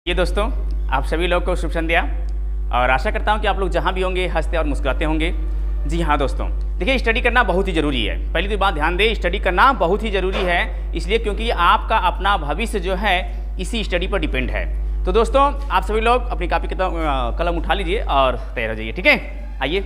ये दोस्तों, आप सभी लोग को शुभ संध्या और आशा करता हूँ कि आप लोग जहाँ भी होंगे हंसते और मुस्कुराते होंगे। जी हाँ दोस्तों, देखिए स्टडी करना बहुत ही ज़रूरी है। पहली तो बात ध्यान दें, स्टडी करना बहुत ही ज़रूरी है, इसलिए क्योंकि आपका अपना भविष्य जो है इसी स्टडी पर डिपेंड है। तो दोस्तों, आप सभी लोग अपनी कापी कलम उठा लीजिए और तैयार हो जाइए, ठीक है। आइए,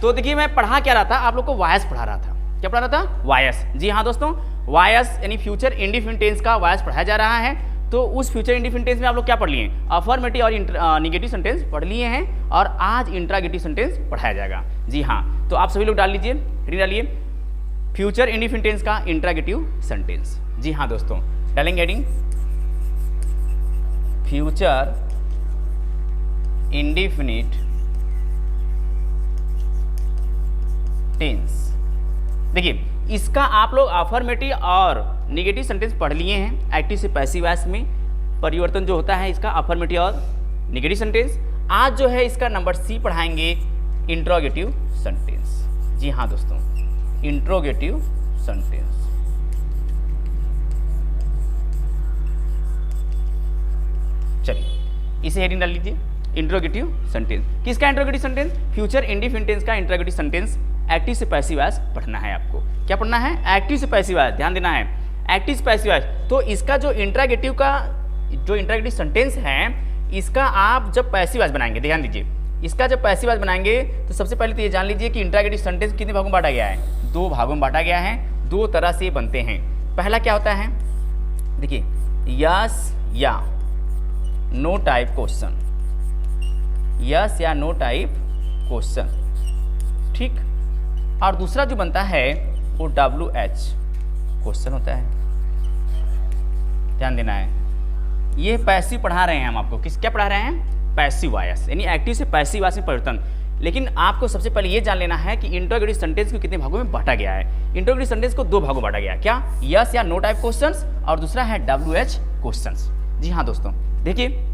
तो देखिए मैं पढ़ा क्या रहा था, आप लोग को वायस पढ़ा रहा था। क्या पढ़ा रहा था? वायस। जी हाँ दोस्तों, वायस यानी फ्यूचर इंडिफिनिट टेंस का वायस पढ़ाया जा रहा है। तो उस फ्यूचर इंडिफिनिट टेंस में आप लोग क्या पढ़ लिए? अफर्मेटिव और निगेटिव सेंटेंस पढ़ लिए हैं और आज इंट्रागेटिव सेंटेंस पढ़ाया जाएगा। जी हाँ, तो आप सभी लोग डाल लीजिए, हेडिंग डालिए, फ्यूचर इंडिफिनिट टेंस का इंट्रागेटिव सेंटेंस। जी हाँ दोस्तों, डालेंगे हेडिंग फ्यूचर इंडिफिनिट टेंस। देखिए, इसका आप लोग अफर्मेटिव और निगेटिव सेंटेंस पढ़ लिए हैं। एक्टिव से पैसिव वॉइस में परिवर्तन जो होता है इसका अफर्मेटिव और निगेटिव सेंटेंस। आज जो है इसका नंबर सी पढ़ाएंगे, इंट्रोगेटिव सेंटेंस। जी हाँ दोस्तों, इंट्रोगेटिव सेंटेंस। चलिए इसे हेडिंग डाल लीजिए, इंट्रोगेटिव सेंटेंस। किसका interrogative sentence? Future indefinite tense का इंट्रोगेटिव सेंटेंस। एक्टिव से पैसिव वॉइस पढ़ना है आपको। क्या पढ़ना है? एक्टिव से पैसिव वॉइस, ध्यान देना है, एक्टिव से पैसिव वॉइस। तो इसका जो इंट्रोगेटिव सेंटेंस है, इसका आप जब पैसिव वॉइस बनाएंगे, ध्यान दीजिए, इसका जब पैसिव वॉइस बनाएंगे तो सबसे पहले तो ये जान लीजिए कि इंट्रोगेटिव सेंटेंस कितने भागों में बांटा गया है? 2 भागों में बांटा गया है। 2 तरह से बनते हैं। पहला क्या होता है, देखिए, यस या नो टाइप क्वेश्चन, यस या नो टाइप क्वेश्चन, ठीक। और दूसरा जो बनता है वो WH क्वेश्चन होता है। ध्यान देना है, ये पैसिव पढ़ा रहे हैं हम आपको। क्या पढ़ा रहे हैं? पैसिव वॉइस, यानी एक्टिव से पैसिव वॉइस में परिवर्तन। लेकिन आपको सबसे पहले ये जान लेना है कि इंट्रोगेटिव सेंटेंस को कितने भागों में बांटा गया है। इंट्रोगेटिव सेंटेंस को 2 भागों में बांटा गया है। क्या? यस या नो टाइप क्वेश्चंस और दूसरा है WH क्वेश्चंस। जी हाँ दोस्तों, देखिए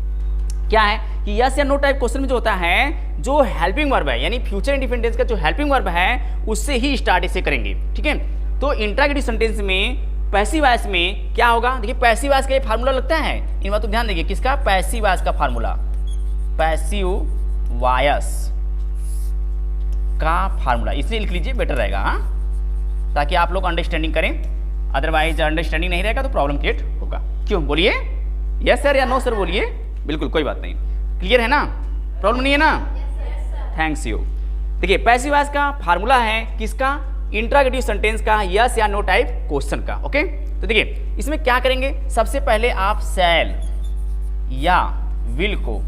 क्या है कि यस या नो टाइप क्वेश्चन में जो होता है, जो हेल्पिंग वर्ब है, यानी फ्यूचर इंडिफिनिट टेंस का जो हेल्पिंग वर्ब है उससे ही स्टार्ट इसे करेंगे, ठीक है। तो इंट्रोगेटिव सेंटेंस में पैसिव वॉइस में क्या होगा? देखिए, पैसिव वॉइस का ये फार्मूला लगता है, इन बातों ध्यान देखिए। किसका? पैसिव वॉइस का फार्मूला, पैसिव वॉइस का फार्मूला। इसलिए लिख लीजिए, बेटर रहेगा, हाँ, ताकि आप लोग अंडरस्टैंडिंग करें। अदरवाइज अंडरस्टैंडिंग नहीं रहेगा तो प्रॉब्लम क्रिएट होगा। क्यों? बोलिए यस सर या नो सर, बोलिए। बिल्कुल, कोई बात नहीं, क्लियर है ना, प्रॉब्लम नहीं है ना? Thanks you. देखिए, पैसिव वॉइस का फार्मूला है किसका? इंट्रोगेटिव सेंटेंस का, यस या नो टाइप क्वेश्चन का। ओके, तो देखिए इसमें क्या करेंगे, सबसे पहले आप शैल या विल को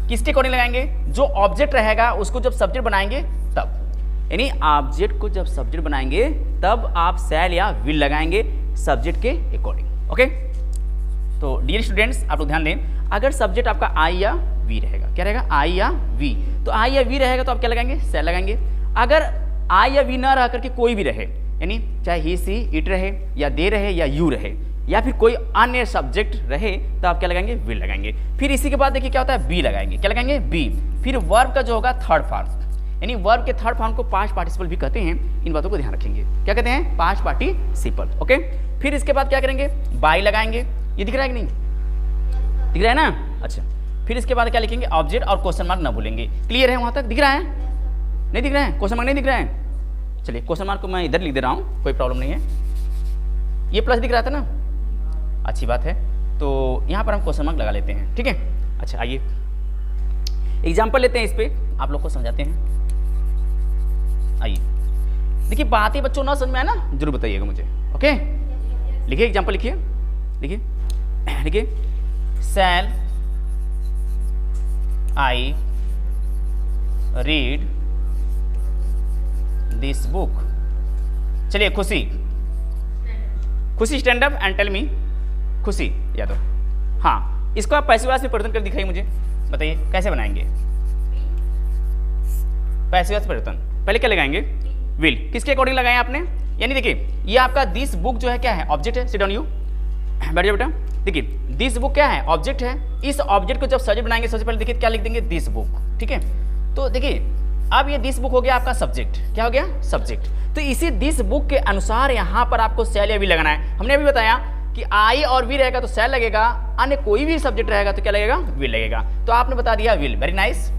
किसके अकॉर्डिंग लगाएंगे? जो ऑब्जेक्ट रहेगा उसको जब सब्जेक्ट बनाएंगे तब, यानी ऑब्जेक्ट को जब सब्जेक्ट बनाएंगे तब आप शैल या विल लगाएंगे सब्जेक्ट के अकॉर्डिंग। ओके, तो डियर स्टूडेंट्स आप लोग ध्यान दें, अगर सब्जेक्ट आपका आई या वी रहेगा, क्या रहेगा? आई या वी, तो आई या वी रहेगा तो आप क्या लगाएंगे? शैल लगाएंगे। अगर आई या वी ना रह करके कोई भी रहे, यानी चाहे ही सी इट रहे या दे रहे या यू रहे या फिर कोई अन्य सब्जेक्ट रहे, तो आप क्या लगाएंगे? विल लगाएंगे। फिर इसी के बाद देखिए क्या होता है? बी लगाएंगे। क्या लगाएंगे? बी। फिर वर्ब का जो होगा थर्ड फॉर्म, यानी वर्ब के थर्ड फॉर्म को पास्ट पार्टिसिपल भी कहते हैं। इन बातों को ध्यान रखेंगे, क्या कहते हैं? Past participle. ओके, फिर इसके बाद क्या करेंगे? बाई लगाएंगे। ये दिख रहा है कि नहीं? दिख रहा है ना? अच्छा, फिर इसके बाद क्या लिखेंगे? ऑब्जेक्ट और क्वेश्चन मार्क ना भूलेंगे। क्लियर है? वहां तक दिख रहा है? नहीं दिख रहा है? क्वेश्चन मार्क नहीं दिख रहा है? चलिए, क्वेश्चन मार्क को मैं इधर लिख दे रहा हूँ, कोई प्रॉब्लम नहीं है। ये प्लस दिख रहा था ना? अच्छी बात है, तो यहाँ पर हम क्वेश्चन मार्क लगा लेते हैं, ठीक है। अच्छा, आइए एग्जाम्पल लेते हैं, इस पे आप लोग को समझाते हैं। आइए, देखिए बातें बच्चों ना समझ में आए ना, जरूर बताइएगा मुझे। ओके, लिखिए एग्जाम्पल, लिखिए लिखिए लिखिए, shall I read this book. चलिए, Khushi Khushi stand up and tell me. Khushi Yadav, हाँ, इसको आप पैसिव वॉइस में परिवर्तन कर दिखाइए मुझे, बताइए कैसे बनाएंगे पैसिव वॉइस परिवर्तन। पहले क्या लगाएंगे? विल। किसके अकॉर्डिंग लगाए आपने? यानी देखिए, ये आपका दिस बुक जो है क्या है? ऑब्जेक्ट है। सिट डाउन यू, बैठ जाओ बेटा। देखिए, दिस बुक क्या है? ऑब्जेक्ट है। इस ऑब्जेक्ट को जब सब्जेक्ट बनाएंगे, सबसे पहले देखिए क्या लिख देंगे? दिस बुक, ठीक है। तो देखिए, अब ये दिस बुक हो गया आपका सब्जेक्ट। क्या हो गया? सब्जेक्ट। तो इसी दिस बुक के अनुसार यहाँ पर आपको शैल या विल लगाना है। हमने अभी बताया कि आई और वी रहेगा तो सेल लगेगा, अन्य कोई भी सब्जेक्ट रहेगा तो क्या लगेगा, विल लगेगा। तो आपने बता दिया will, very nice,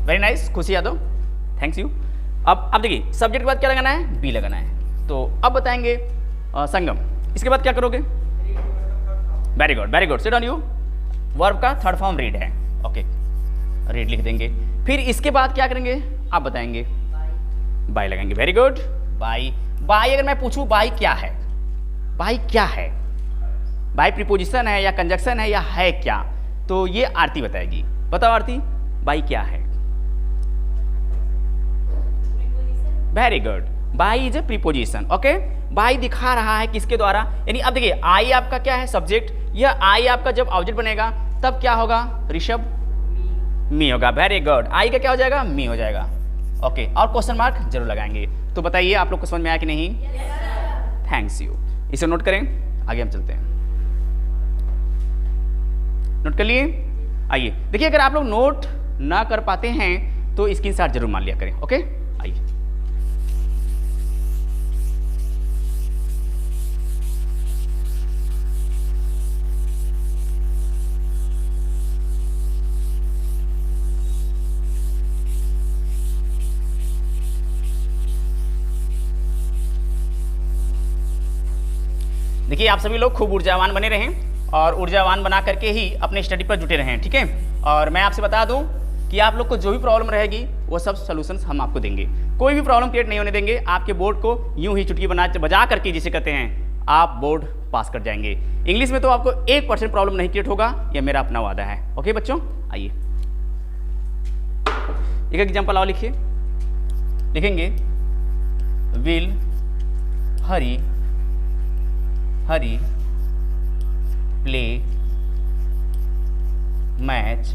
very nice, खुशी यादव, थैंक्स यू। अब देखिए सब्जेक्ट के बाद क्या लगाना है, बी लगाना है। तो अब बताएंगे संगम, इसके बाद क्या करोगे, very good very good, sit on you. Verb का थर्ड फॉर्म रीड है, ओके, रीड लिख देंगे। फिर इसके बाद क्या करेंगे आप बताएंगे, बाय लगाएंगे, वेरी गुड, बाय। बाय अगर मैं पूछूं बाय क्या है, बाय क्या है, बाय प्रीपोजिशन है या कंजक्शन है या है क्या, तो ये आरती बताएगी। बताओ आरती, बाय क्या है। Very good, by is a preposition, okay. By दिखा रहा है किसके द्वारा, यानी अब देखिए आई आपका क्या है सब्जेक्ट, यह आई आपका जब ऑब्जेक्ट बनेगा तब क्या होगा ऋषभ, मी होगा, वेरी गुड। आई का क्या हो जाएगा, मी हो जाएगा, ओके। और क्वेश्चन मार्क जरूर लगाएंगे। तो बताइए आप लोग को समझ में आया कि नहीं, थैंक्स यू। इसे नोट करें, आगे हम चलते हैं, नोट कर लिए। आइए देखिए, अगर आप लोग नोट ना कर पाते हैं तो स्क्रीनशॉट जरूर मान लिया करें, ओके। आइए देखिए, आप सभी लोग खूब ऊर्जावान बने रहें और ऊर्जावान बना करके ही अपने स्टडी पर जुटे रहें, ठीक है। और मैं आपसे बता दूं कि आप लोग को जो भी प्रॉब्लम रहेगी वो सब सॉल्यूशंस हम आपको देंगे, कोई भी प्रॉब्लम क्रिएट नहीं होने देंगे। आपके बोर्ड को यूं ही चुटकी बजा करके जिसे कहते हैं आप बोर्ड पास कर जाएंगे। इंग्लिश में तो आपको 1% प्रॉब्लम नहीं क्रिएट होगा, यह मेरा अपना वादा है, ओके बच्चों। आइए एक एग्जाम्पल और लिखिए, लिखेंगे will Hari Hari play match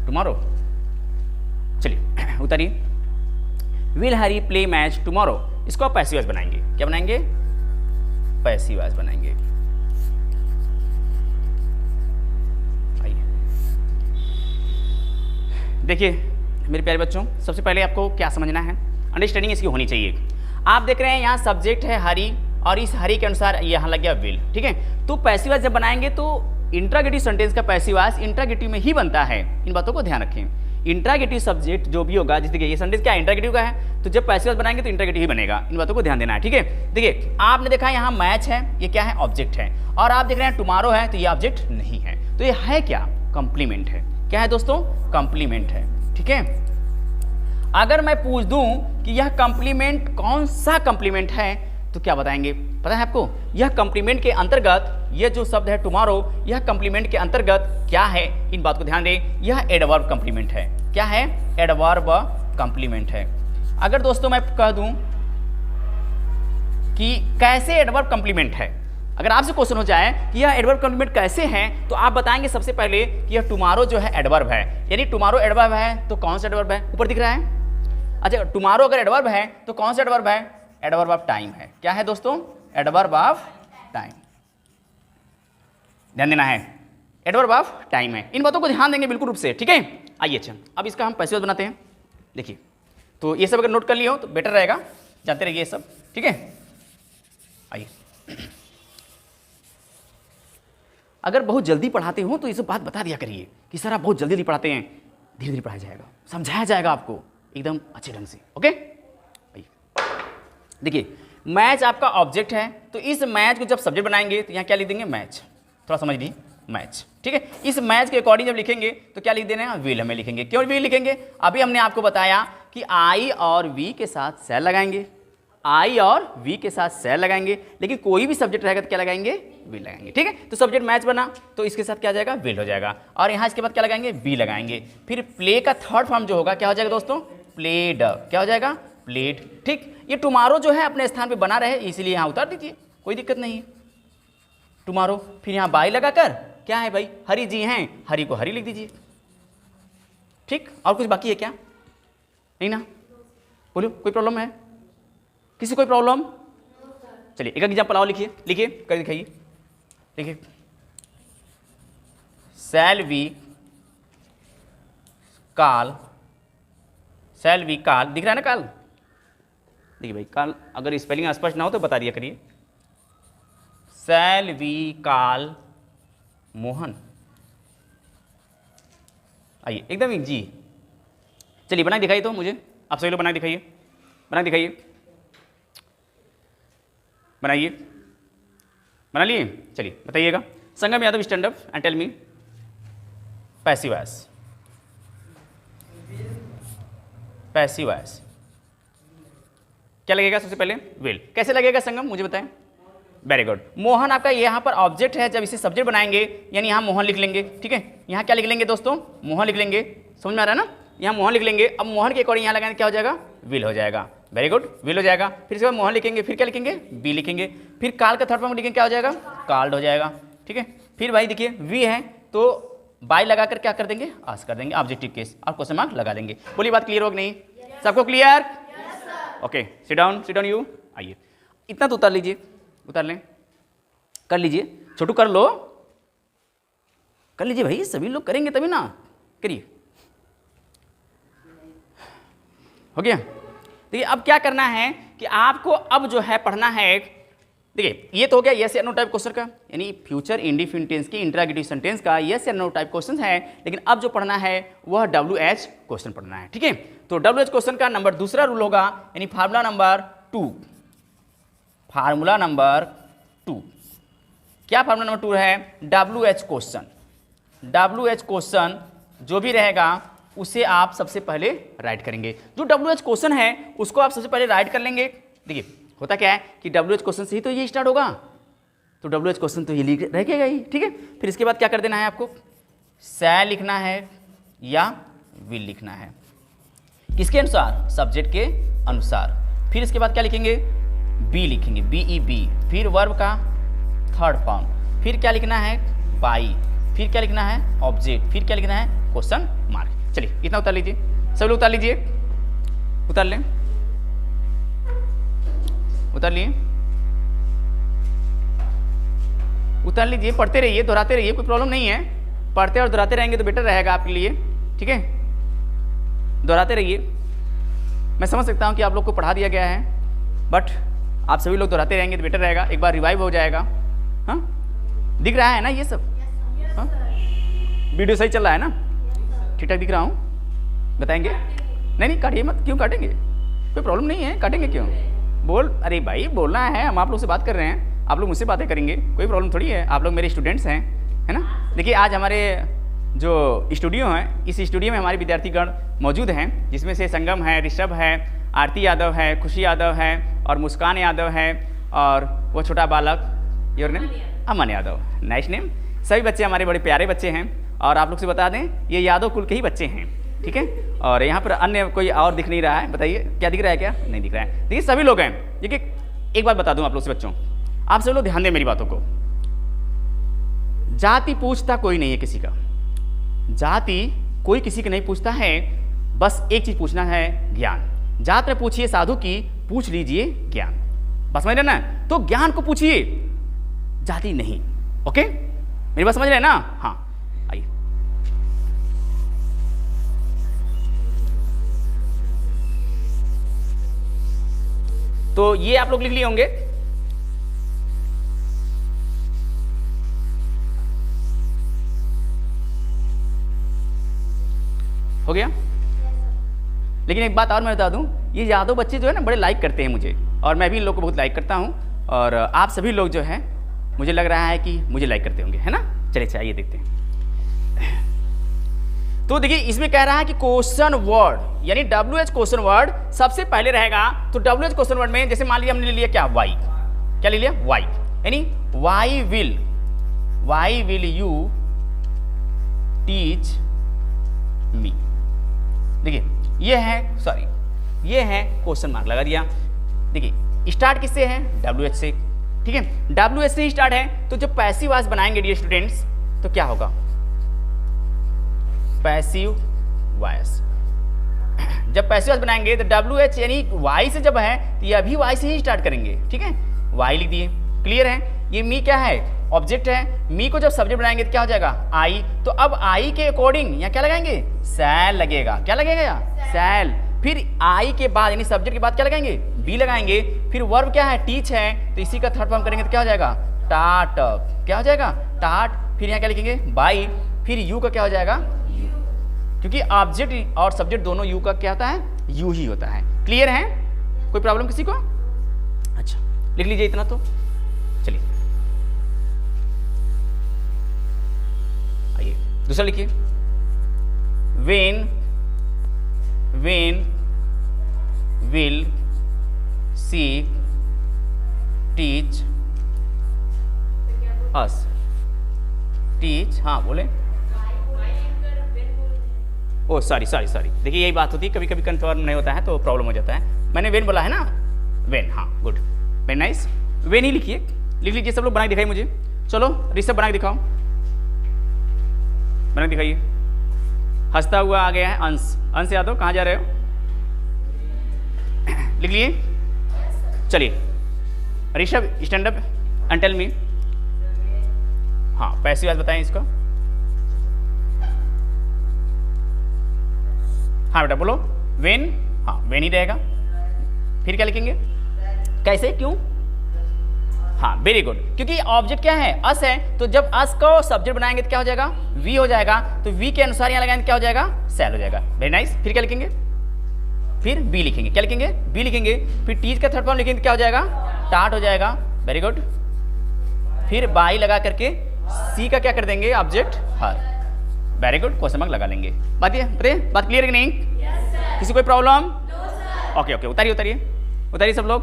tomorrow. चलिए उतारिए, will Hari play match tomorrow, इसको आप पैसिव वॉइस बनाएंगे। क्या बनाएंगे, पैसिव वॉइस बनाएंगे। आइए देखिए मेरे प्यारे बच्चों, सबसे पहले आपको क्या समझना है, अंडरस्टैंडिंग इसकी होनी चाहिए। आप देख रहे हैं यहाँ सब्जेक्ट है हरी और इस हरी के अनुसार यहाँ लग गया विल, ठीक है। तो पैसिव वॉइस जब बनाएंगे तो इंट्रागेटिव सेंटेंस का पैसिव वॉइस इंट्रागेटिव में ही बनता है, इन बातों को ध्यान रखें। इंट्रागेटिव सब्जेक्ट जो भी होगा, जैसे ये सेंटेंस क्या इंट्रागेटिव का है, तो जब पैसिव वॉइस बनाएंगे तो इंट्रागेटिव ही बनेगा, इन बातों को ध्यान देना है, ठीक है। देखिए आपने देखा यहाँ मैच है, ये क्या है, ऑब्जेक्ट है, और आप देख रहे हैं टुमारो है, तो ये ऑब्जेक्ट नहीं है, तो ये है क्या, कंप्लीमेंट है। क्या है दोस्तों, कंप्लीमेंट है, ठीक है। अगर मैं पूछ दूं कि यह कंप्लीमेंट कौन सा कंप्लीमेंट है तो क्या बताएंगे, पता है आपको, यह कंप्लीमेंट के अंतर्गत, यह जो शब्द है टुमारो, यह कंप्लीमेंट के अंतर्गत क्या है, इन बात को ध्यान दें, यह एडवर्ब कंप्लीमेंट है। क्या है, एडवर्ब कंप्लीमेंट है। अगर दोस्तों मैं कह दूं कि कैसे एडवर्ब कंप्लीमेंट है, अगर आपसे क्वेश्चन हो जाए कि यह एडवर्ब कंप्लीमेंट कैसे है, तो आप बताएंगे सबसे पहले कि यह टुमारो जो है एडवर्ब है, यानी टुमारो एडवर्ब है तो कौन सा एडवर्ब है, ऊपर दिख रहा है। अच्छा, टुमारो अगर एडवर्ब है तो कौन सा एडवर्ब है, एडवर्ब ऑफ टाइम है। क्या है दोस्तों, एडवर्ब ऑफ टाइम, ध्यान देना है, एडवर्ब ऑफ टाइम है। इन बातों को ध्यान देंगे बिल्कुल रूप से, ठीक है। आइए अच्छा, अब इसका हम पैसिव वॉइस बनाते हैं। देखिए तो ये सब अगर नोट कर लिए हो तो बेटर रहेगा, जानते रहिए ये सब, ठीक है। आइए, अगर बहुत जल्दी पढ़ाते हो तो ये सब बात बता दिया करिए कि सर आप बहुत जल्दी जल्दी पढ़ाते हैं, धीरे धीरे पढ़ाया जाएगा, समझाया जाएगा आपको एकदम अच्छे ढंग से, ओके। देखिए मैच आपका ऑब्जेक्ट है, तो इस मैच को जब सब्जेक्ट बनाएंगे तो यहाँ क्या लिख देंगे, मैच, थोड़ा समझ लीजिए, मैच, ठीक है। इस मैच के अकॉर्डिंग जब लिखेंगे तो क्या लिख देना है, विल हमें लिखेंगे। क्यों विल लिखेंगे, अभी हमने आपको बताया कि आई और वी के साथ सेल लगाएंगे, आई और वी के साथ सेल लगाएंगे, लेकिन कोई भी सब्जेक्ट रहेगा तो क्या लगाएंगे, विल लगाएंगे, ठीक है। तो सब्जेक्ट मैच बना तो इसके साथ क्या हो जाएगा, विल हो जाएगा, और यहाँ इसके बाद क्या लगाएंगे, बी लगाएंगे। फिर प्ले का थर्ड फॉर्म जो होगा क्या हो जाएगा दोस्तों, प्लेड, क्या हो जाएगा, प्लेड, ठीक। ये टुमारो जो है अपने स्थान पे बना रहे, इसलिए यहाँ उतार दीजिए, कोई दिक्कत नहीं है, टुमारो। फिर यहाँ बाई लगाकर क्या है भाई, हरी जी हैं, हरी को हरी लिख दीजिए, ठीक। और कुछ बाकी है क्या, नहीं ना, बोलो कोई प्रॉब्लम है, किसी कोई प्रॉब्लम। चलिए एक एग्जाम्पल और लिखिए, लिखिए कर दिखाइए, देखिए shall we call, shall we call, दिख रहा है ना कॉल, देखिए भाई, कल अगर स्पेलिंग स्पष्ट ना हो तो बता दिया करिए। Shall we call Mohan. आइए एकदम जी, चलिए बना दिखाइए तो मुझे, आप सभी लोग बना दिखाइए, बना दिखाइए, बनाइए, बना लिए, चलिए बताइएगा। Sangam Yadav stand up and tell me passive voice. Passive voice क्या लगेगा सबसे पहले? विल। कैसे लगेगा संगम, मुझे बताएं। Very good. मोहन आपका यहाँ पर ऑब्जेक्ट है, जब इसे सब्जेक्ट बनाएंगे यानी यहाँ मोहन लिख लेंगे, ठीक है। यहाँ क्या लिख लेंगे दोस्तों? मोहन लिख लेंगे, समझ में आ रहा है ना? यहाँ मोहन लिख लेंगे। अब मोहन के अकॉर्डिंग यहाँ लगाएंगे, क्या हो जाएगा? विल हो जाएगा। वेरी गुड, विल हो जाएगा। फिर इसके बाद मोहन लिखेंगे, फिर क्या लिखेंगे? बी लिखेंगे। फिर काल का थर्ड फॉर्म लिखेंगे, क्या हो जाएगा? काल्ड हो जाएगा, ठीक है। फिर भाई देखिए वी है तो बाय लगाकर क्या कर देंगे? आस्क कर देंगे, ऑब्जेक्टिव केस, और क्वेश्चन मार्क लगा देंगे। बोलिए बात क्लियर हो कि नहीं? सबको clear? Okay, sit down you. आइए इतना तो उतार लीजिए, उतार लें, कर लीजिए, छोटू कर लो, कर लीजिए भाई, सभी लोग करेंगे तभी ना, करिए। हो गया? देखिए अब क्या करना है कि आपको अब जो है पढ़ना है, देखिए ये तो हो गया यस या नो टाइप क्वेश्चन का, यानी फ्यूचर इंडिफिनिट टेंस की इंट्रोगेटिव सेंटेंस का यस या नो टाइप क्वेश्चन है। लेकिन अब जो पढ़ना है वह WH क्वेश्चन पढ़ना है, ठीक है। तो WH क्वेश्चन का नंबर दूसरा रूल होगा, यानी फार्मूला नंबर 2। फार्मूला नंबर 2 क्या? फार्मूला नंबर 2 है WH क्वेश्चन। WH क्वेश्चन जो भी रहेगा उसे आप सबसे पहले राइट करेंगे। जो WH क्वेश्चन है उसको आप सबसे पहले राइट कर लेंगे। देखिए होता क्या है कि WH क्वेश्चन से ही तो ये स्टार्ट होगा, तो WH क्वेश्चन तो ये लिख रहेगा ही, ठीक है। फिर इसके बाद क्या कर देना है आपको? शैल लिखना है या विल लिखना है, किसके अनुसार? सब्जेक्ट के अनुसार। फिर इसके बाद क्या लिखेंगे? बी लिखेंगे, BEB। फिर वर्ब का थर्ड फॉर्म। फिर क्या लिखना है? बाई। फिर क्या लिखना है? ऑब्जेक्ट। फिर क्या लिखना है? Question mark. चलिए इतना उतार लीजिए, सब लोग उतार लीजिए, उतार लें, उतार लिए, उतार लीजिए, पढ़ते रहिए, दोहराते रहिए, कोई प्रॉब्लम नहीं है। पढ़ते और दोहराते रहेंगे तो बेटर रहेगा आपके लिए, ठीक है। दोहराते रहिए। मैं समझ सकता हूं कि आप लोग को पढ़ा दिया गया है, बट आप सभी लोग दोहराते रहेंगे तो बेटर रहेगा, एक बार रिवाइव हो जाएगा। हाँ दिख रहा है ना ये सब? हाँ वीडियो सही चल रहा है ना? ठीक ठाक दिख रहा हूँ? बताएंगे? नहीं काटिए मत। क्यों काटेंगे? कोई प्रॉब्लम नहीं है, काटेंगे क्यों? बोल, अरे भाई बोलना है, हम आप लोग से बात कर रहे हैं, आप लोग मुझसे बातें करेंगे, कोई प्रॉब्लम थोड़ी है। आप लोग मेरे स्टूडेंट्स हैं, है ना। देखिए आज हमारे जो स्टूडियो हैं, इस स्टूडियो में हमारे विद्यार्थीगण मौजूद हैं, जिसमें से संगम है, ऋषभ है, आरती यादव है, खुशी यादव है और मुस्कान यादव है और वो छोटा बालक, your name? Aman Yadav. Nice name. सभी बच्चे हमारे बड़े प्यारे बच्चे हैं और आप लोग से बता दें ये यादव कुल के ही बच्चे हैं, ठीक है। और यहाँ पर अन्य कोई और दिख नहीं रहा है, बताइए क्या दिख रहा है? क्या नहीं दिख रहा है? देखिए सभी लोग हैं। देखिए एक बात बता दूं आप लोग से बच्चों, आप सभी लोग ध्यान दें मेरी बातों को। जाति पूछता कोई नहीं है किसी का, जाति कोई किसी का नहीं पूछता है, बस एक चीज पूछना है, ज्ञान। जात में पूछिए साधु की, पूछ लीजिए ज्ञान। बस समझ रहे ना? तो ज्ञान को पूछिए, जाति नहीं। ओके मेरी बात समझ रहे हैं ना? हाँ आइए। तो ये आप लोग लिख लिए होंगे। हो गया? लेकिन एक बात और मैं बता दूं, ये यादव बच्चे जो है ना बड़े लाइक करते हैं मुझे, और मैं भी इन लोग को बहुत लाइक करता हूं, और आप सभी लोग जो है मुझे लग रहा है कि मुझे लाइक करते होंगे, है ना। चलिए चाहिए देखते हैं। तो देखिए इसमें कह रहा है कि क्वेश्चन वर्ड, यानी WH क्वेश्चन वर्ड सबसे पहले रहेगा। तो WH क्वेश्चन वर्ड में जैसे मान लिया हमने ले लिया क्या? वाई। क्या ले लिया? वाई। यानी why will you teach me. देखिए ये है, सॉरी ये है क्वेश्चन मार्क लगा दिया। देखिए स्टार्ट किससे है? WH से, ठीक है। WH से ही स्टार्ट है, तो जब पैसिव वॉइस बनाएंगे डियर स्टूडेंट्स तो क्या होगा? Passive voice. जब पैसिव वॉइस बनाएंगे तो WH यानी वाई से जब है तो ये अभी वाई से ही स्टार्ट करेंगे, ठीक है। वाई लिख दिए, क्लियर है। ये मी क्या है? ऑब्जेक्ट है। मी को जब सब्जेक्ट बनाएंगे तो क्या हो जाएगा? आई। तो अब आई के अकॉर्डिंग यहाँ क्या लगाएंगे? शैल लगेगा। क्या लगेगा? शैल। फिर आई के बाद यानी सब्जेक्ट के बाद क्या लगाएंगे, बी लगाएंगे। फिर वर्ब क्या है, टीच है, तो इसी का थर्ड फॉर्म करेंगे तो क्या हो जाएगा, टाट। क्या हो जाएगा, टाट। फिर यहाँ क्या लिखेंगे, बाई। फिर यू का क्या हो जाएगा, यू, क्योंकि ऑब्जेक्ट और सब्जेक्ट दोनों यू का क्या होता है, यू ही होता है। क्लियर है, कोई प्रॉब्लम किसी को? अच्छा, लिख लीजिए इतना तो। चलिए आइए दूसरा लिखिए। When will see teach us. Teach, हाँ बोले। ओ सॉरी, देखिए यही बात होती है, कभी कभी कंफर्म नहीं होता है तो प्रॉब्लम हो जाता है। मैंने वेन बोला है ना, वेन, हाँ good, very nice. When he लिखिए, लिख लीजिए सब लोग, बना के दिखाइए मुझे। चलो ऋषभ बना के दिखाओ, बना के दिखाइए। हंसता हुआ आ गया है अंश। अंश यादव कहाँ जा रहे हो, लिख लिए। चलिए Rishabh stand up and tell me. हाँ पैसिव वॉइस बताएं इसको। हाँ बेटा बोलो, वेन, हाँ वेन ही रहेगा। फिर क्या लिखेंगे, कैसे, क्यों? हाँ वेरी गुड, क्योंकि ऑब्जेक्ट क्या है, अस है, तो जब अस को सब्जेक्ट बनाएंगे तो क्या हो जाएगा, वी हो जाएगा। तो वी के अनुसार यहाँ लगाएंगे क्या हो जाएगा, सेल हो जाएगा। Very nice. फिर क्या लिखेंगे, फिर बी लिखेंगे। क्या लिखेंगे, बी लिखेंगे। फिर टीच का थर्ड फॉर्म लिखेंगे तो क्या हो जाएगा, टाट हो जाएगा। Very good. फिर बाई लगा करके सी का क्या कर देंगे, ऑब्जेक्ट हर। वेरी गुड, क्वेश्चन मार्क लगा लेंगे। बात क्लियर है कि नहीं? किसी कोई प्रॉब्लम? ओके ओके, उतारिए सब लोग,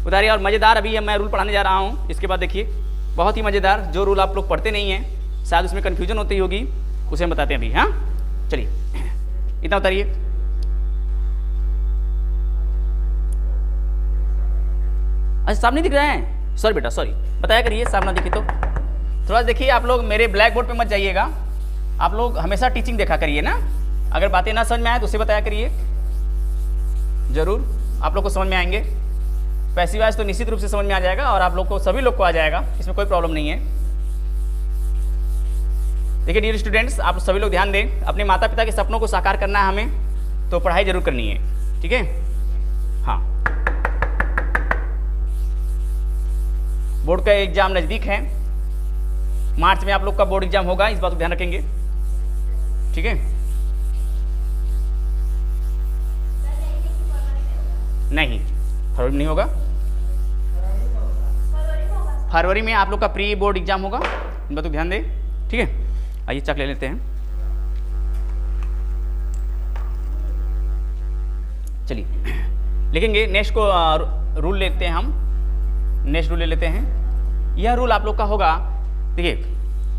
उतारिए। और मज़ेदार अभी मैं रूल पढ़ाने जा रहा हूँ, इसके बाद देखिए बहुत ही मज़ेदार, जो रूल आप लोग पढ़ते नहीं हैं, शायद उसमें कन्फ्यूजन होती होगी, उसे हम बताते हैं अभी। हाँ चलिए इतना उतारिए। अच्छा सामने दिख रहा है, सॉरी बेटा सॉरी, बताया करिए सामने दिखे तो। थोड़ा देखिए आप लोग, मेरे ब्लैक बोर्ड पे मत जाइएगा, आप लोग हमेशा टीचिंग देखा करिए ना। अगर बातें ना समझ में आए तो उसे बताया करिए, जरूर आप लोग को समझ में आएंगे। पैसिव वॉइस तो निश्चित रूप से समझ में आ जाएगा, और आप लोग को, सभी लोग को आ जाएगा, इसमें कोई प्रॉब्लम नहीं है। देखिए डियर स्टूडेंट्स, आप सभी लोग ध्यान दें, अपने माता पिता के सपनों को साकार करना है हमें, तो पढ़ाई जरूर करनी है, ठीक है। हाँ बोर्ड का एग्जाम नज़दीक है, मार्च में आप लोग का बोर्ड एग्जाम होगा, इस बात को ध्यान रखेंगे, ठीक है। नहीं फरवरी में नहीं होगा, फरवरी में आप लोग का प्री बोर्ड एग्जाम होगा, इन बातों को ध्यान दें, ठीक है। आइए चक ले लेते हैं। चलिए लिखेंगे, नेक्स्ट को रूल लेते हैं हम, नेक्स्ट रूल ले लेते हैं। यह रूल आप लोग का होगा, देखिए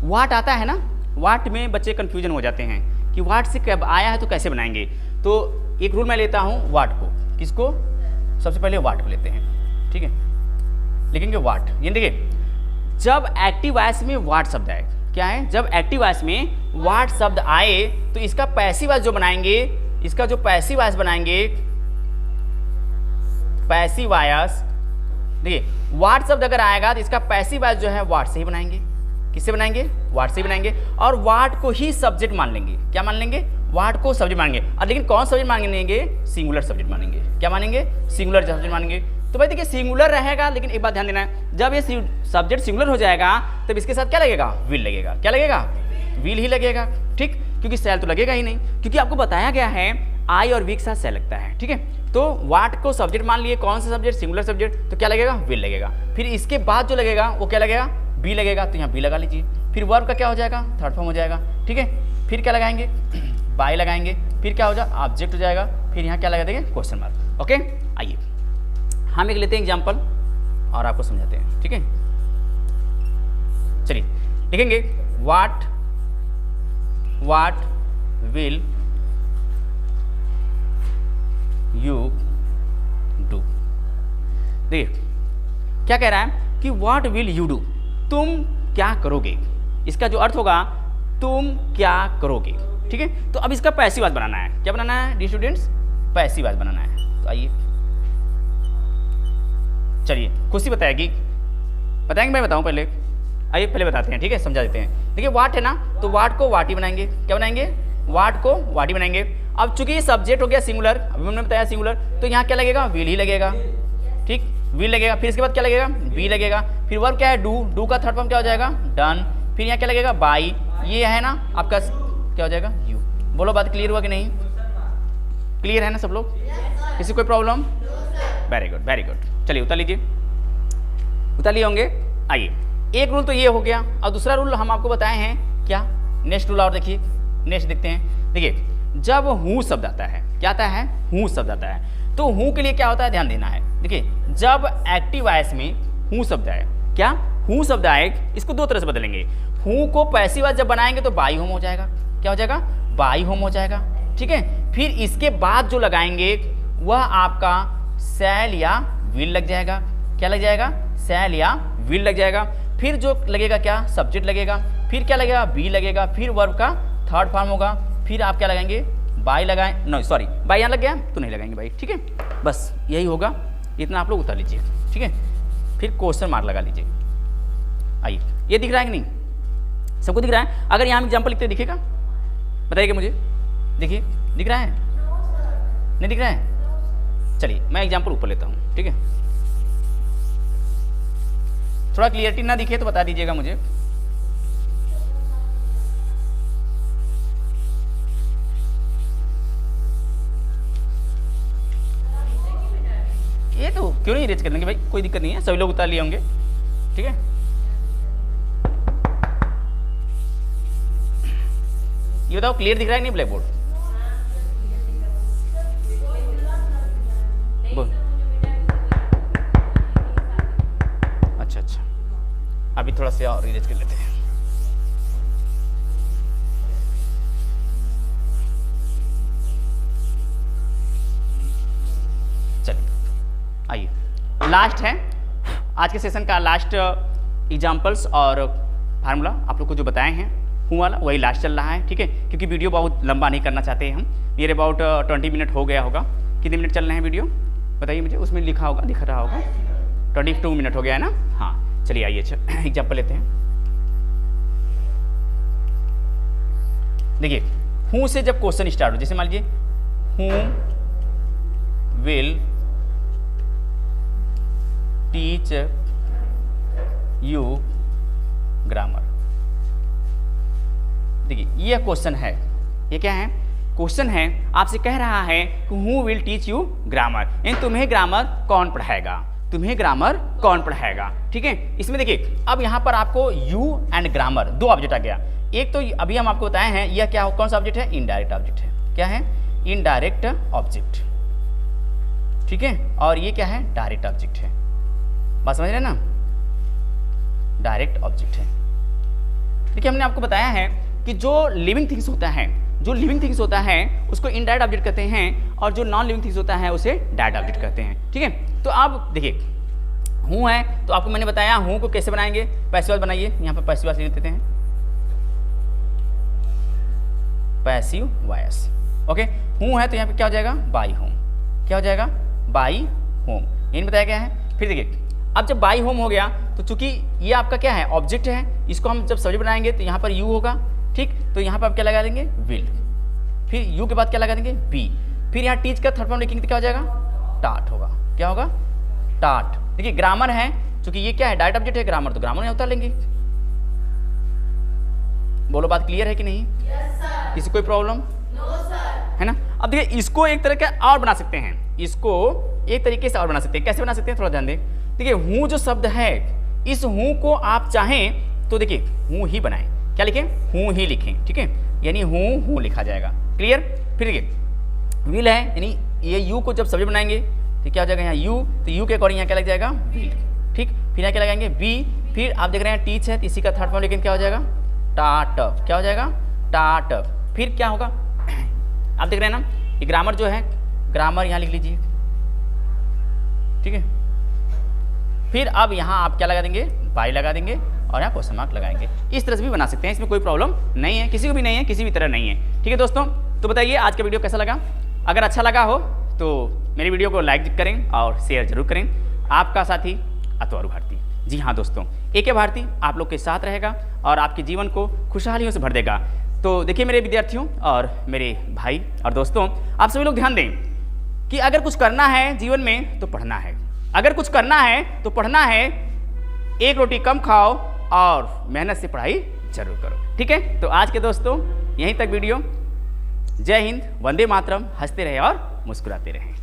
वाट आता है ना, वाट में बच्चे कंफ्यूजन हो जाते हैं कि वाट से कब आया है तो कैसे बनाएंगे। तो एक रूल मैं लेता हूँ वाट को, किसको, सबसे पहले वाट को लेते हैं, ठीक है। लिखेंगे वाट, ये देखिए जब एक्टिव वॉइस में वाट शब्द आए, क्या है, जब एक्टिव वॉइस में वाट शब्द आए तो इसका पैसिव वॉइस जो बनाएंगे, इसका जो पैसिव वॉइस बनाएंगे, पैसिव वॉइस, देखिए वाट शब्द अगर आएगा तो इसका पैसिव वॉइस जो है वाट से ही बनाएंगे। किससे बनाएंगे, वाट से ही बनाएंगे, और वाट को ही सब्जेक्ट मान लेंगे। क्या मान लेंगे, वाट को सब्जेक्ट मानेंगे। और लेकिन कौन सब्जेक्ट मानेंगे, सिंगुलर सब्जेक्ट मानेंगे। क्या मानेंगे, सिंगुलर सब्जेक्ट मानेंगे। तो भाई देखिए सिंगुलर रहेगा, लेकिन एक बात ध्यान देना है, जब ये सब्जेक्ट सिंगुलर हो जाएगा तब इसके साथ क्या लगेगा, विल लगेगा। क्या लगेगा, विल ही लगेगा, ठीक, क्योंकि सेल तो लगेगा ही नहीं, क्योंकि आपको बताया गया है आई और वी के साथ सेल लगता है, ठीक है। तो वाट को सब्जेक्ट मान लिए, कौन सा सब्जेक्ट, सिंगुलर सब्जेक्ट, तो क्या लगेगा, विल लगेगा। फिर इसके बाद जो लगेगा वो क्या लगेगा, बी लगेगा, तो यहाँ बी लगा लीजिए। फिर वर्ब का क्या हो जाएगा, थर्ड फॉर्म हो जाएगा, ठीक है। फिर क्या लगाएंगे, बाय लगाएंगे। फिर क्या हो जाएगा, ऑब्जेक्ट हो जाएगा। फिर यहाँ क्या लगा देंगे, क्वेश्चन मार्क। ओके आइए हम एक लेते हैं एग्जाम्पल और आपको समझाते हैं, ठीक है। चलिए लिखेंगे वाट विल यू डू। देखिए क्या कह रहा है कि व्हाट विल यू डू, तुम क्या करोगे। इसका जो अर्थ होगा तुम क्या करोगे, ठीक है। तो अब इसका पैसिव वॉइस बनाना है। क्या बनाना है डी स्टूडेंट्स, पैसिव वॉइस बनाना है। तो आइए चलिए खुशी बताएगी, बताएंगे मैं बताऊं पहले, आइए पहले बताते हैं, ठीक है, समझा देते हैं। देखिए वाट है ना, तो वाट को वाटी बनाएंगे। क्या बनाएंगे, वाट को वाटी बनाएंगे। अब चूंकि ये सब्जेक्ट हो गया सिंगुलर, अभी हमने बताया सिंगुलर, तो यहाँ क्या लगेगा, विल ही लगेगा, ठीक, विल लगेगा। फिर इसके बाद क्या लगेगा, बी लगेगा। फिर वर्ब क्या है, डू, डू का थर्ड फॉर्म क्या हो जाएगा, डन। फिर यहाँ क्या लगेगा, बाई, ये है ना आपका क्या हो जाएगा, यू। बोलो बात क्लियर हुआ कि नहीं, क्लियर है ना सब लोग, किसी कोई problem? Very good very good. चलिए उतार लीजिए, उतार लिए होंगे। आइए, एक रूल तो ये हो गया, और दूसरा रूल हम आपको बताए हैं क्या, नेक्स्ट रूल और देखिए, नेक्स्ट देखते हैं। देखिए जब हूँ शब्द आता है, क्या आता है, हूँ शब्द आता है, तो हूँ के लिए क्या होता है, ध्यान देना है। देखिए जब एक्टिव वॉइस में हूँ शब्द आए, क्या हूँ शब्द आए, इसको दो तरह से बदलेंगे। हूँ को पैसिव वॉइस जब बनाएंगे तो बाई होम हो जाएगा, क्या हो जाएगा, बाई होम हो जाएगा, ठीक है। फिर इसके बाद जो लगाएंगे वह आपका शैल या विल लग जाएगा, क्या लग जाएगा, शैल या विल लग जाएगा। फिर जो लगेगा क्या, सब्जेक्ट लगेगा। फिर क्या लगेगा, बी लगेगा। फिर वर्ब का थर्ड फॉर्म होगा। फिर आप क्या लगाएंगे, बाई लगाएं, नो सॉरी बाई यहाँ लग गया तो नहीं लगाएंगे बाई, ठीक है। बस यही होगा, इतना आप लोग उतार लीजिए, ठीक है। फिर क्वेश्चन मार्क लगा लीजिए। आइए, ये दिख रहा है कि नहीं, सबको दिख रहा है? अगर यहाँ एग्जाम्पल लिखते दिखेगा, बताइएगा मुझे, देखिए दिख रहा है, नहीं दिख रहा है? चलिए मैं एग्जाम्पल ऊपर लेता हूँ, ठीक है। थोड़ा क्लियरिटी ना दिखे तो बता दीजिएगा मुझे। ये तो क्यों नहीं इरेज कर देंगे भाई, कोई दिक्कत नहीं है, सभी लोग उतार लिए होंगे, ठीक है। ये बताओ क्लियर दिख रहा है नहीं ब्लैक बोर्ड? अच्छा अच्छा, अभी थोड़ा सा और इरेज कर लेते हैं। चलिए आइए, लास्ट है आज के सेशन का, लास्ट एग्जाम्पल्स और फार्मूला आप लोग को जो बताए हैं हूँ वाला, वही लास्ट चल रहा है, ठीक है। क्योंकि वीडियो बहुत लंबा नहीं करना चाहते हैं हम, नियर अबाउट 20 मिनट हो गया होगा। कितने मिनट चल रहे हैं वीडियो बताइए मुझे, उसमें लिखा होगा, दिख रहा होगा 22 मिनट हो गया है ना। हाँ चलिए आइए, अच्छा एग्जाम्पल लेते हैं। देखिए हूँ से जब क्वेश्चन स्टार्ट हो, जैसे मान लीजिए हूँ विल टीच यू ग्रामर। देखिए ये क्वेश्चन है, ये क्या है, क्वेश्चन है, आपसे कह रहा है कि who will teach you grammar, यानी तुम्हें ग्रामर कौन पढ़ाएगा, तुम्हें ग्रामर कौन पढ़ाएगा, ठीक है। इसमें देखिए अब यहाँ पर आपको यू एंड ग्रामर दो ऑब्जेक्ट आ गया। एक तो अभी हम आपको बताए हैं, यह क्या कौन सा ऑब्जेक्ट है, इनडायरेक्ट ऑब्जेक्ट है, क्या है, इनडायरेक्ट ऑब्जेक्ट, ठीक है। और ये क्या है, डायरेक्ट ऑब्जेक्ट है, बात समझ रहे हैं ना, डायरेक्ट ऑब्जेक्ट है। देखिए हमने आपको बताया है कि जो लिविंग थिंग्स होता है, जो लिविंग थिंग्स होता है उसको इनडायरेक्ट ऑब्जेक्ट कहते हैं, और जो नॉन लिविंग थिंग्स होता है उसे डायरेक्ट ऑब्जेक्ट कहते हैं, ठीक है। तो अब देखिए हूँ है, तो आपको मैंने बताया हूँ को कैसे बनाएंगे, पैसिव वॉइस बनाइए, यहाँ पर पैसिव वॉइस लिख देते हैं, पैसिव वॉइस, ओके। हूँ है तो यहाँ पे क्या हो जाएगा, बाई होम, क्या हो जाएगा, बाई होम, यही बताया गया है। फिर देखिए अब जब बाई होम हो गया तो चूंकि ये आपका क्या है, ऑब्जेक्ट है, इसको हम जब सब्जेक्ट बनाएंगे तो यहाँ पर यू होगा, ठीक। तो यहाँ पर आप क्या लगा देंगे, विल, फिर यू के बाद क्या लगा देंगे, बी, फिर यहाँ टीच का थर्ड फॉर्म लिखेंगे तो क्या हो जाएगा, टाट होगा, क्या होगा, टाट। देखिए ग्रामर है, चूंकि ये क्या है, डायरेक्ट ऑब्जेक्ट है, ग्रामर तो ग्रामर यहाँ उतार लेंगे। बोलो बात क्लियर है कि नहीं, किसी कोई प्रॉब्लम है ना। अब देखिए इसको एक तरह का और बना सकते हैं, इसको एक तरीके से और बना सकते हैं, कैसे बना सकते हैं, थोड़ा ध्यान दें। देखिए हूँ जो शब्द है, इस हूँ को आप चाहें तो देखिए हूँ ही बनाएं, क्या लिखें, हूँ ही लिखें, ठीक है, यानी हूँ लिखा जाएगा, क्लियर। फिर देखिए विल है, यानी ये यू को जब सब्जेक्ट बनाएंगे तो क्या हो जाएगा, यहाँ यू, तो यू के अकॉर्डिंग यहाँ क्या लग जाएगा, विल, ठीक। फिर यहाँ क्या लगाएंगे, बी, फिर आप देख रहे हैं टीच है, तो इसी का थर्ड फॉर्म लेकिन क्या हो जाएगा, टाट, क्या हो जाएगा, टाट। फिर क्या होगा, आप देख रहे हैं ना, ये ग्रामर जो है, ग्रामर यहाँ लिख लीजिए, ठीक है। फिर अब यहाँ आप क्या लगा देंगे, बाई लगा देंगे, और यहाँ क्वेश्चन मार्क लगाएंगे। इस तरह से भी बना सकते हैं, इसमें कोई प्रॉब्लम नहीं है, किसी को भी नहीं है, किसी भी तरह नहीं है, ठीक है दोस्तों। तो बताइए आज का वीडियो कैसा लगा, अगर अच्छा लगा हो तो मेरी वीडियो को लाइक करें और शेयर जरूर करें। आपका साथी अतवारू भारती, जी हाँ दोस्तों, AK भारती आप लोग के साथ रहेगा और आपके जीवन को खुशहालियों से भर देगा। तो देखिए मेरे विद्यार्थियों और मेरे भाई और दोस्तों, आप सभी लोग ध्यान दें कि अगर कुछ करना है जीवन में तो पढ़ना है, अगर कुछ करना है तो पढ़ना है। एक रोटी कम खाओ और मेहनत से पढ़ाई जरूर करो। ठीक है, तो आज के दोस्तों यहीं तक वीडियो। जय हिंद, वंदे मातरम, हंसते रहे और मुस्कुराते रहें।